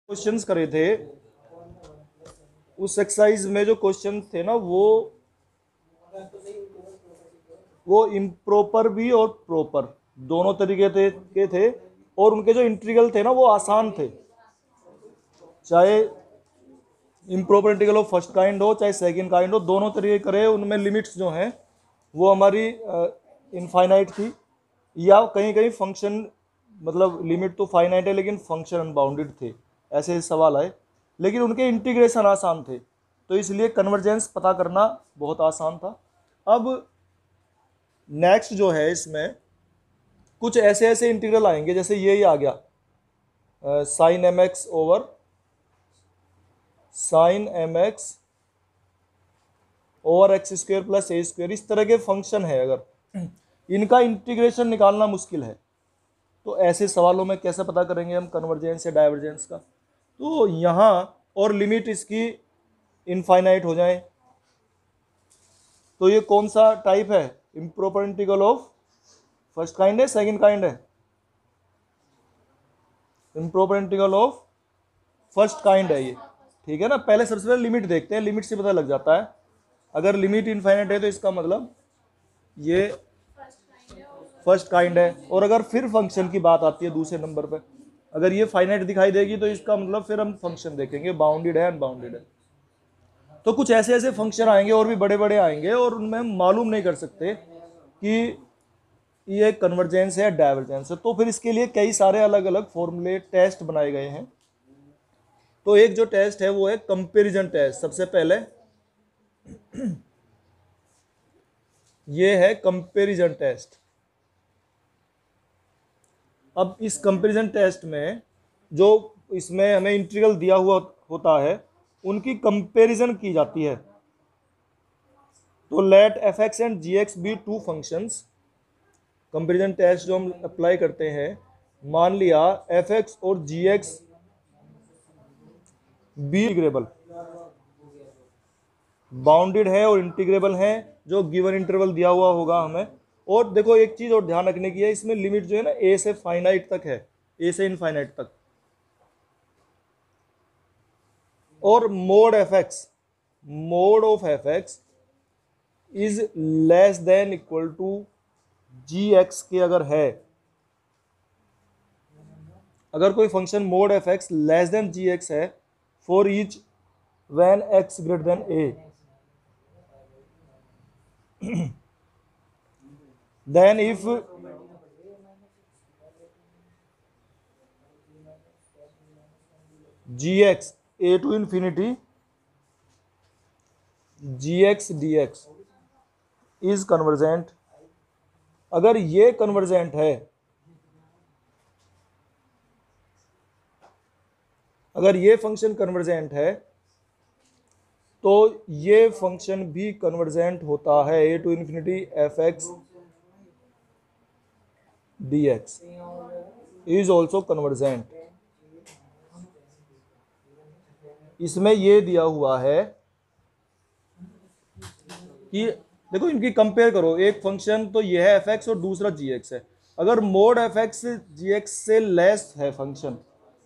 Questions करे थे, उस एक्सरसाइज में जो क्वेश्चन थे ना वो इम्प्रॉपर भी और प्रॉपर दोनों तरीके के थे, और उनके जो इंटीग्रल थे ना वो आसान थे। चाहे improper integral of first kind हो चाहे सेकंड काइंड हो, दोनों तरीके करे, उनमें लिमिट्स जो हैं वो हमारी इनफाइनाइट थी, या कहीं कहीं फंक्शन मतलब लिमिट तो फाइनाइट है लेकिन फंक्शन अनबाउंडेड थे, ऐसे सवाल आए। लेकिन उनके इंटीग्रेशन आसान थे, तो इसलिए कन्वर्जेंस पता करना बहुत आसान था। अब नेक्स्ट जो है, इसमें कुछ ऐसे ऐसे इंटीग्रल आएंगे, जैसे ये ही आ गया sine M x over sine M x over X square plus A square, इस तरह के फंक्शन है। अगर इनका इंटीग्रेशन निकालना मुश्किल है, तो ऐसे सवालों में कैसे पता करेंगे हम कन्वर्जेंस या डाइवर्जेंस का? तो यहाँ और लिमिट इसकी इनफाइनाइट हो जाए, तो ये कौन सा टाइप है? Improper integral of first kind है, सेकंड काइंड है? Improper integral of first kind है ये, ठीक है ना। पहले सबसे पहले लिमिट देखते हैं, लिमिट से पता लग जाता है। अगर लिमिट इनफाइनाइट है तो इसका मतलब ये फर्स्ट काइंड है। और अगर फिर फंक्शन की बात आती है दूसरे नंबर पे, अगर ये फाइनाइट दिखाई देगी तो इसका मतलब फिर हम फंक्शन देखेंगे बाउंडेड है अनबाउंडेड है। तो कुछ ऐसे ऐसे फंक्शन आएंगे और भी बड़े बड़े आएंगे, और उनमें हम मालूम नहीं कर सकते कि ये कन्वर्जेंस है या डाइवर्जेंस है। तो फिर इसके लिए कई सारे अलग अलग फॉर्मूले टेस्ट बनाए गए हैं। तो एक जो टेस्ट है वो है कंपैरिजन टेस्ट। सबसे पहले ये है कंपैरिजन टेस्ट। अब इस कंपैरिजन टेस्ट में जो इसमें हमें इंटीग्रल दिया हुआ होता है उनकी कंपैरिजन की जाती है। तो let f x and g x be two functions. Comparison test जो हम अप्लाई करते हैं, मान लिया एफ एक्स और G x B integrable, bounded है और इंटीग्रेबल है, जो गिवन इंटरवल दिया हुआ होगा हमें। और देखो एक चीज और ध्यान रखने की है, इसमें लिमिट जो है ना ए से फाइनाइट तक है, ए से इनफाइनाइट तक। और mod F X, mod of F x is less than equal to G x के अगर है, अगर कोई function mod F X less than जी एक्स है for each when X greater than A, then if gx a to infinity gx dx is convergent, अगर ये convergent है, अगर ये फंक्शन कन्वर्जेंट है तो ये फंक्शन भी कन्वर्जेंट होता है। A to infinity F x D X is also convergent. इसमें ये दिया हुआ है कि देखो इनकी कंपेयर करो, एक फंक्शन तो ये है एफ एक्स और दूसरा जी एक्स है। अगर मोड एफ एक्स जी एक्स से लेस है फंक्शन,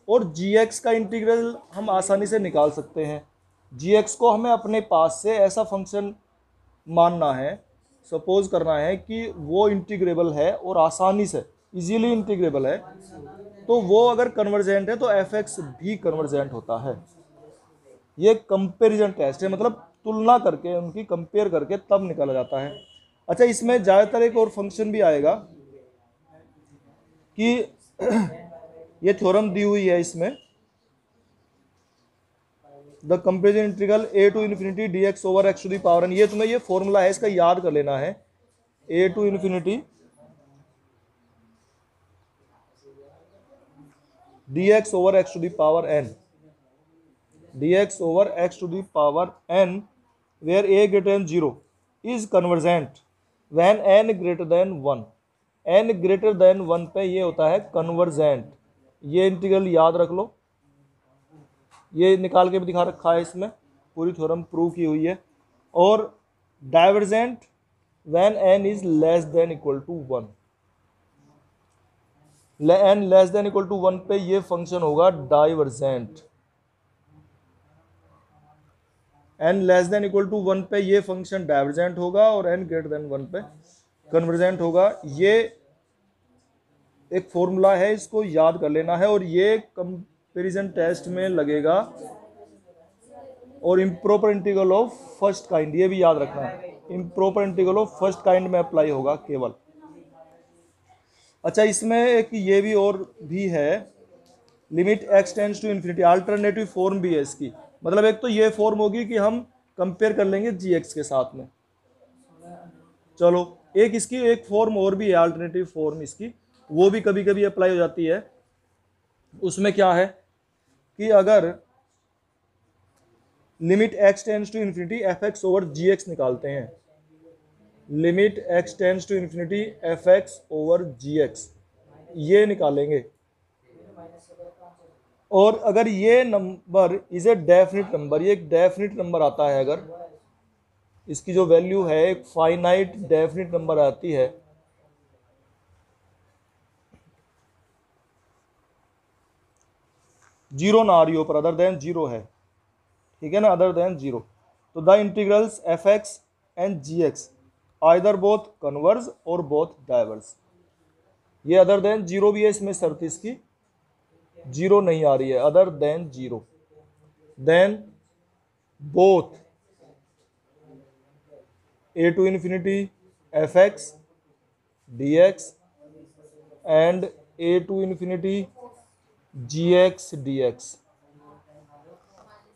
और जी एक्स का इंटीग्रल हम आसानी से निकाल सकते हैं, जी एक्स को हमें अपने पास से ऐसा फंक्शन मानना है, सपोज करना है कि वो इंटीग्रेबल है और आसानी से इजीली इंटीग्रेबल है, तो वो अगर कन्वर्जेंट है तो एफ एक्स भी कन्वर्जेंट होता है। ये कंपैरिजन टेस्ट है, मतलब तुलना करके उनकी कंपेयर करके तब निकाला जाता है। अच्छा, इसमें ज़्यादातर एक और फंक्शन भी आएगा कि ये थ्योरम दी हुई है इसमें, the comparison integral a to infinity D x over x to the power n. ये तुम्हें ये फॉर्मूला है, इसका याद कर लेना है। A to infinity D x over x to the power N, dx over x to the power n where a greater than 0 is convergent when n greater than 1। n greater than 1 पे ये होता है convergent. ये integral याद रख लो, ये निकाल के भी दिखा रखा है इसमें, पूरी थ्योरम प्रूव की हुई है। और divergent when n is less than equal to 1, n less than equal to 1 पे ये फंक्शन होगा divergent. N less than equal to 1 पे ये फंक्शन डाइवर्जेंट होगा और एन ग्रेटर देन 1 पे कन्वर्जेंट होगा। ये एक फॉर्मूला है, इसको याद कर लेना है और ये कंपैरिजन टेस्ट में लगेगा। और improper integral of first kind, ये भी याद रखना है, improper integral of first kind में अप्लाई होगा केवल। अच्छा, इसमें एक ये भी और भी है, limit x tends to infinity, alternative form भी है इसकी। मतलब एक तो ये फॉर्म होगी कि हम कंपेयर कर लेंगे जी एक्स के साथ में। चलो, एक इसकी एक फॉर्म और भी है, अल्टरनेटिव फॉर्म इसकी, वो भी कभी कभी अप्लाई हो जाती है। उसमें क्या है कि अगर limit x tends to infinity F x over g x निकालते हैं, limit x tends to infinity F x over g x, ये निकालेंगे। और अगर ये number is a definite number, ये एक डेफिनिट नंबर आता है, अगर इसकी जो वैल्यू है एक फाइनाइट डेफिनिट नंबर आती है, जीरो ना आ रही हो पर अदर देन जीरो है, ठीक है ना, अदर देन जीरो, तो the integrals f x and g x either both converge और बोथ डाइवर्स। ये अदर देन जीरो भी है, इसमें शर्त इसकी जीरो नहीं आ रही है, other than zero, then both a to infinity F x D x and a to infinity g x D x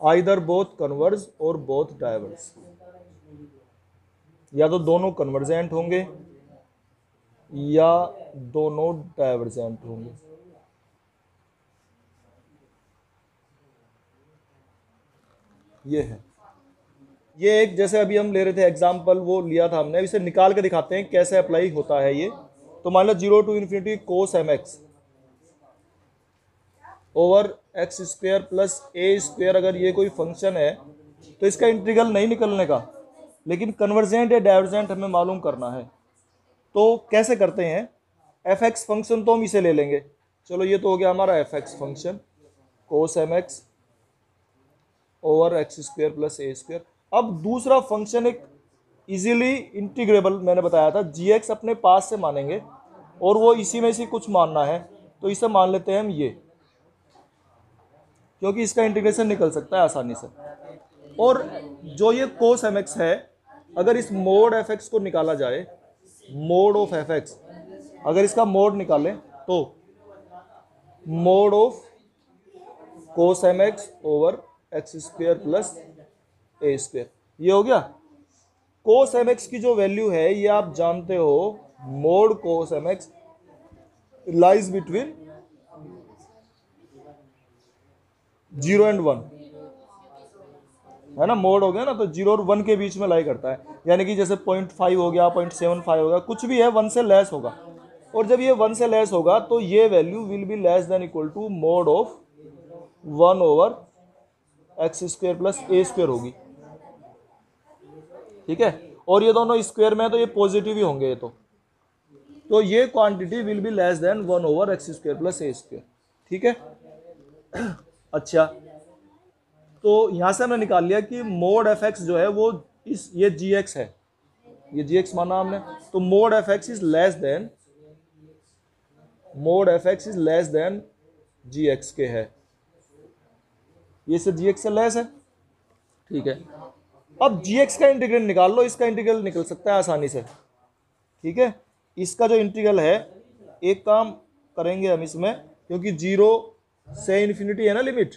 either both converge और बोथ डाइवर्स। या तो दोनों कन्वर्जेंट होंगे या दोनों डाइवर्जेंट होंगे। ये है, ये एक जैसे अभी हम ले रहे थे एग्जांपल, वो लिया था हमने, इसे निकाल के दिखाते हैं कैसे अप्लाई होता है ये। तो मान लो zero to infinity cos M x over x square plus A square, अगर ये कोई फंक्शन है तो इसका इंटीग्रल नहीं निकलने का, लेकिन कन्वर्जेंट या डाइवर्जेंट हमें मालूम करना है। तो कैसे करते हैं, एफ एक्स फंक्शन तो हम इसे ले लेंगे, चलो ये तो हो गया हमारा F X function cos M x over x square plus ए स्क्वायर। अब दूसरा फंक्शन एक इजीली इंटीग्रेबल मैंने बताया था, जी एक्स अपने पास से मानेंगे और वो इसी में से कुछ मानना है, तो इसे मान लेते हैं हम ये, क्योंकि इसका इंटीग्रेशन निकल सकता है आसानी से। और जो ये कोस एम एक्स है, अगर इस मोड एफ एक्स को निकाला जाए, मोड ऑफ एफ एक्स, अगर इसका मोड निकालें तो mod of cos M x over x square plus A square, ये हो गया। कोस एम एक्स की जो वैल्यू है ये आप जानते हो, mod cos M x lies between 0 and 1, है ना, मोड हो गया ना, तो 0 और 1 के बीच में लाई करता है, यानी कि जैसे 0.5 हो गया, 0.75 होगा, कुछ भी है 1 से लेस होगा। और जब ये 1 से लेस होगा तो ये value will be less than equal to mod of 1 over x square plus A square होगी, ठीक है। और ये दोनों स्क्वायर में है तो ये पॉजिटिव ही होंगे, ये तो ये quantity will be less than 1 over x square plus A square, ठीक है। अच्छा, तो यहां से हमने निकाल लिया कि मोड एफ एक्स जो है वो इस ये जी एक्स है, ये जी एक्स माना हमने, तो mod F x is less than, mod F x is less than ji x के है, ये से जी एक्स से लेस है, ठीक है। अब जी एक्स का इंटीग्रल निकाल लो, इसका इंटीग्रल निकल सकता है आसानी से, ठीक है। इसका जो इंटीग्रल है, एक काम करेंगे हम इसमें, क्योंकि 0 से इन्फिनिटी है ना लिमिट,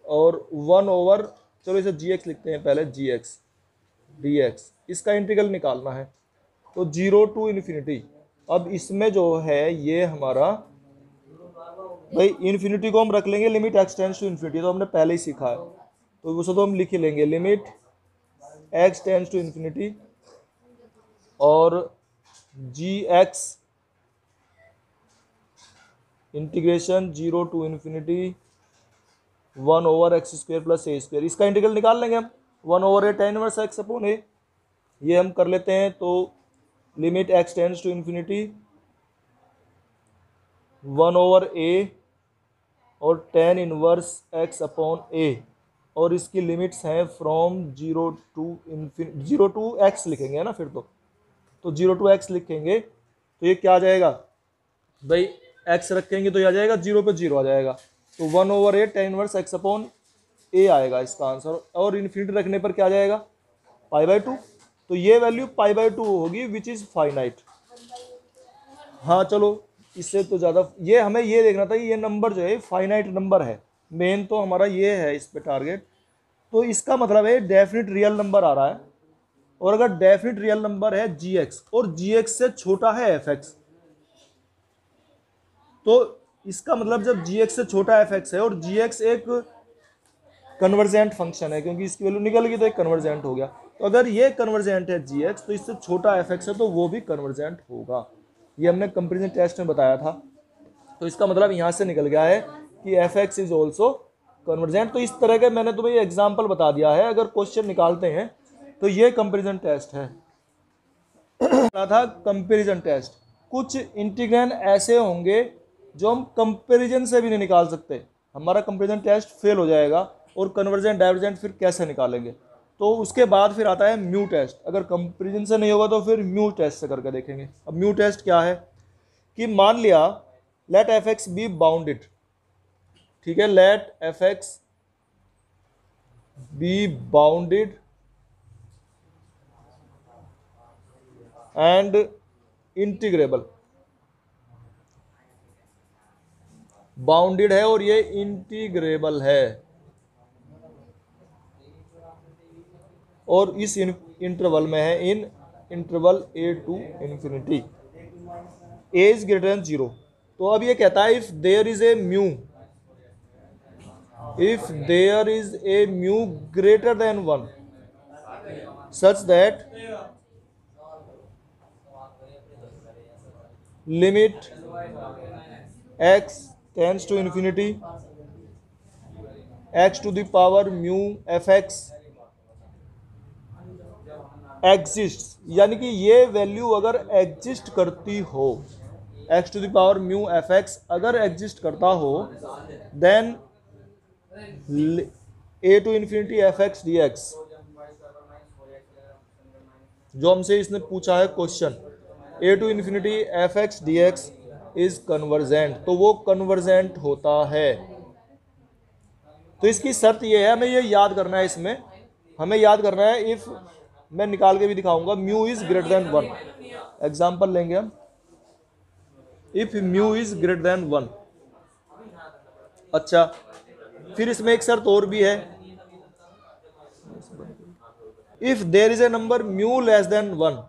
और 1 ओवर, चलो इसे जी एक्स लिखते हैं पहले, जी एक्स डी एक्स, इसका इंटीग्रल निकालना है, तो 0 टू इन्फिनिटी। अब इसमें जो है ये हमारा, भाई इन्फिनिटी को हम रख लेंगे limit x tends to infinity, तो हमने पहले ही सीखा है, तो उसे तो हम लिख ही लेंगे, limit x tends to infinity और G X integration 0 to infinity 1 over x square plus A square, इसका इंटीग्रल निकाल लेंगे हम, 1 over A tan inverse X upon A, ये हम कर लेते हैं। तो limit x tends to infinity 1 over A और tan inverse X upon A, और इसकी लिमिट्स हैं फ्रॉम 0 टू एक्स लिखेंगे, है ना, फिर तो 0 to x लिखेंगे तो ये क्या आ जाएगा भाई, x रखेंगे तो ये आ जाएगा 0 पे 0 आ जाएगा, तो 1/8 tan inverse x upon a आएगा इसका आंसर, और इन्फिनिटी रखने पर क्या आ जाएगा π/2, तो ये वैल्यू π/2 होगी विच इज फाइनाइट। हाँ चलो, इससे तो ज़्यादा ये हमें ये देखना था, ये नंबर जो है फाइनाइट नंबर है, मेन तो हमारा ये है इस पे टारगेट, तो इसका मतलब है डेफिनेट रियल नंबर आ रहा है, और अगर डेफिनेट रियल नंबर है gx और gx से छोटा है fx, तो इसका मतलब जब gx से छोटा fx है और gx एक कन्वर्जेंट फंक्शन है, क्योंकि इसकी वैल्यू निकल गई तो एक कन्वर्जेंट हो गया, तो अगर ये कन्वर्जेंट है gx तो इससे छोटा fx है तो वो भी कन्वर्जेंट होगा, ये हमने कंपेरिजन टेस्ट में बताया था। तो इसका मतलब यहाँ से निकल गया है कि fx इज ऑल्सो कन्वर्जेंट। तो इस तरह के मैंने तुम्हें एग्जाम्पल बता दिया है, अगर क्वेश्चन निकालते हैं तो ये कंपेरिजन टेस्ट है था कंपेरिजन टेस्ट। कुछ इंटीग्रैंड ऐसे होंगे जो हम कंपेरिजन से भी नहीं निकाल सकते, हमारा कंपेरिजन टेस्ट फेल हो जाएगा, और कन्वर्जेंट डाइवर्जेंट फिर कैसे निकालेंगे, तो उसके बाद फिर आता है म्यू टेस्ट। अगर कंपेरिजन से नहीं होगा तो फिर म्यू टेस्ट से करके देखेंगे। अब म्यू टेस्ट क्या है कि मान लिया let f x be bounded, ठीक है, let f x be bounded and integrable, bounded है और ये इंटीग्रेबल है, और इस इंटरवल में है, in interval a to infinity, a is greater than 0। तो अब ये कहता है if there is a mu, if there is a mu greater than 1 such that limit x tends to infinity x to the power mu fx exist, यानी कि ये value अगर exist करती हो, x to the power mu fx अगर exist करता हो, then a to infinity fx dx, जो हमसे इसने पूछा है question, a to infinity fx dx is convergent, तो वो कन्वर्जेंट होता है। तो इसकी शर्त ये है, हमें ये याद करना है, इसमें हमें याद करना है, इफ मैं निकाल के भी दिखाऊंगा, mu is greater than 1, example लेंगे हम, if mu is greater than 1। अच्छा, फिर इसमें एक शर्त और भी है, if there is a number mu less than 1,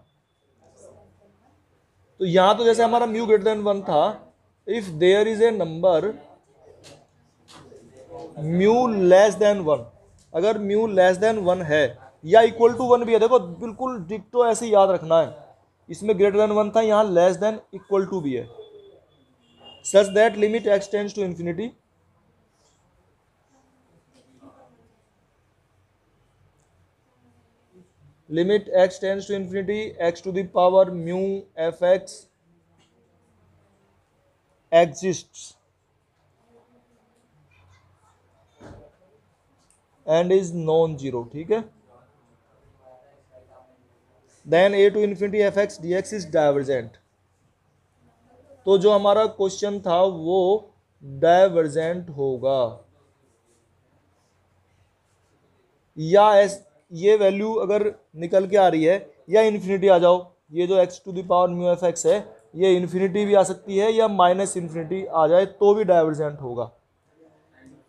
तो यहां तो जैसे हमारा म्यू ग्रेटर देन 1 था, if there is a number mu less than 1, अगर म्यू लेस देन 1 है या इक्वल टू 1 भी है, देखो बिल्कुल डिक्टो ऐसे याद रखना है, इसमें ग्रेटर देन 1 था, यहां लेस देन इक्वल टू भी है, such that limit x tends to infinity limit x tends to infinity x to the power mu fx exists and is non zero, ठीक है, then a to infinity fx dx is divergent. तो जो हमारा question था वो divergent होगा, या ये वैल्यू अगर निकल के आ रही है, या इन्फिनिटी आ जाओ, ये जो x to the power mu fx है ये इन्फिनिटी भी आ सकती है, या माइनस इन्फिनिटी आ जाए तो भी डाइवर्जेंट होगा,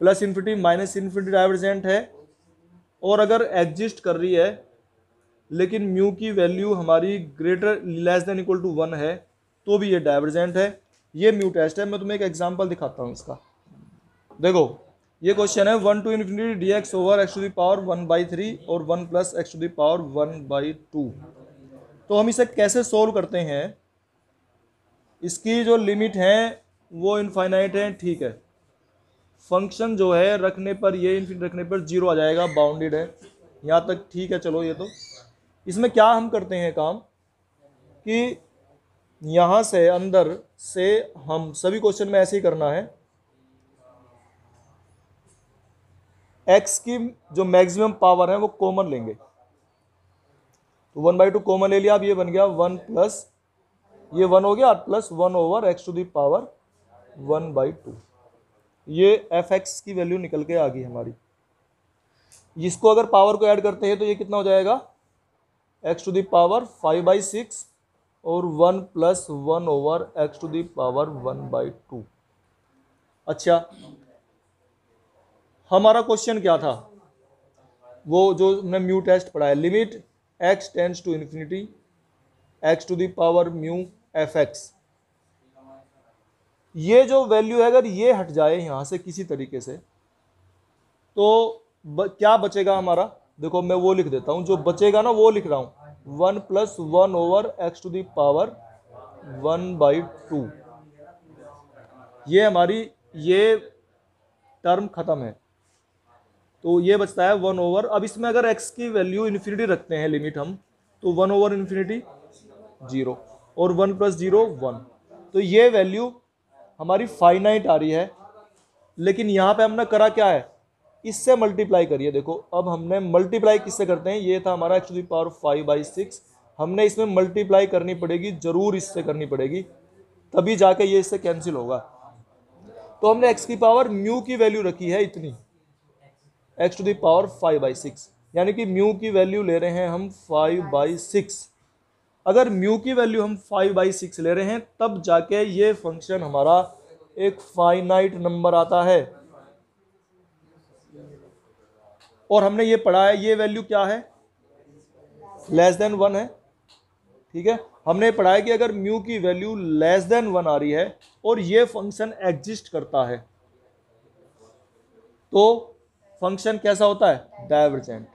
plus infinity minus infinity divergent है, और अगर एग्जिस्ट कर रही है लेकिन म्यू की वैल्यू हमारी greater less than equal to 1 है तो भी ये डाइवर्जेंट है। ये म्यू टेस्ट है। मैं तुम्हें एक एग्जांपल दिखाता हूँ इसका। देखो ये क्वेश्चन है 1 to infinity D x over x to the power 1/3 और 1 plus x to the power 1/2। तो हम इसे कैसे सोल्व करते हैं, इसकी जो लिमिट है वो इनफाइनाइट है, ठीक है, फंक्शन जो है रखने पर ये इन्फिनिटी रखने पर 0 आ जाएगा, बाउंडेड है, यहाँ तक ठीक है। चलो ये तो इसमें क्या हम करते हैं काम कि यहाँ से अंदर से हम सभी क्वेश्चन में ऐसे ही करना है, x की जो मैक्सिमम पावर है वो कॉमन लेंगे, तो 1/2 कॉमन ले लिया। अब ये बन गया 1 प्लस ये 1 हो गया plus 1 over x to the power 1/2। ये fx की वैल्यू निकल के आ गई हमारी। इसको अगर पावर को ऐड करते हैं तो ये कितना हो जाएगा, x टू दी पावर 5/6 और 1 plus 1 over x to the power 1/2। अच्छा, हमारा क्वेश्चन क्या था, वो जो हमने म्यू टेस्ट पढ़ा है, limit x tends to infinity x to the power mu fx। ये जो वैल्यू है अगर ये हट जाए यहां से किसी तरीके से तो क्या बचेगा हमारा, देखो मैं वो लिख देता हूं, जो बचेगा ना वो लिख रहा हूं, 1 plus 1 over x to the power 1/2। ये हमारी ये टर्म खत्म है, तो ये बचता है 1 ओवर। अब इसमें अगर x की वैल्यू इन्फिनिटी रखते हैं लिमिट हम, तो 1 ओवर इन्फिनिटी 0 और 1 प्लस 0 1। तो ये वैल्यू हमारी फाइनाइट आ रही है, लेकिन यहाँ पे हमने करा क्या है, इससे मल्टीप्लाई करिए। देखो अब हमने मल्टीप्लाई किससे करते हैं, ये था हमारा x टू दी पावर 5/6, हमने इसमें मल्टीप्लाई करनी पड़ेगी, जरूर इससे करनी पड़ेगी, तभी जाके ये इससे कैंसिल होगा। तो हमने x की पावर म्यू की वैल्यू रखी है इतनी, x टू दी पावर 5/6, यानी कि म्यू की वैल्यू ले रहे हैं हम 5/6। अगर म्यू की वैल्यू हम 5/6 ले रहे हैं तब जाके ये फंक्शन हमारा एक फाइनाइट नंबर आता है। और हमने ये पढ़ा है ये वैल्यू क्या है, लेस देन 1 है, ठीक है। हमने पढ़ा है कि अगर म्यू की वैल्यू लेस देन 1 आ रही है और ये फंक्शन एग्जिस्ट करता है तो फंक्शन कैसा होता है, डाइवर्जेंट।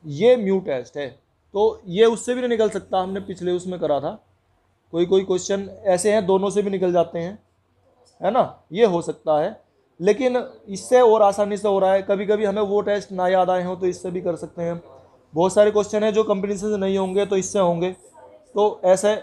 ये म्यू टेस्ट है, तो ये उससे भी नहीं निकल सकता, हमने पिछले उसमें करा था। कोई कोई क्वेश्चन ऐसे हैं दोनों से भी निकल जाते हैं, है ना, ये हो सकता है, लेकिन इससे और आसानी से हो रहा है। कभी कभी हमें वो टेस्ट ना याद आए हों तो इससे भी कर सकते हैं। बहुत सारे क्वेश्चन हैं जो कॉम्बिनेशन से नहीं होंगे तो इससे होंगे, तो ऐसे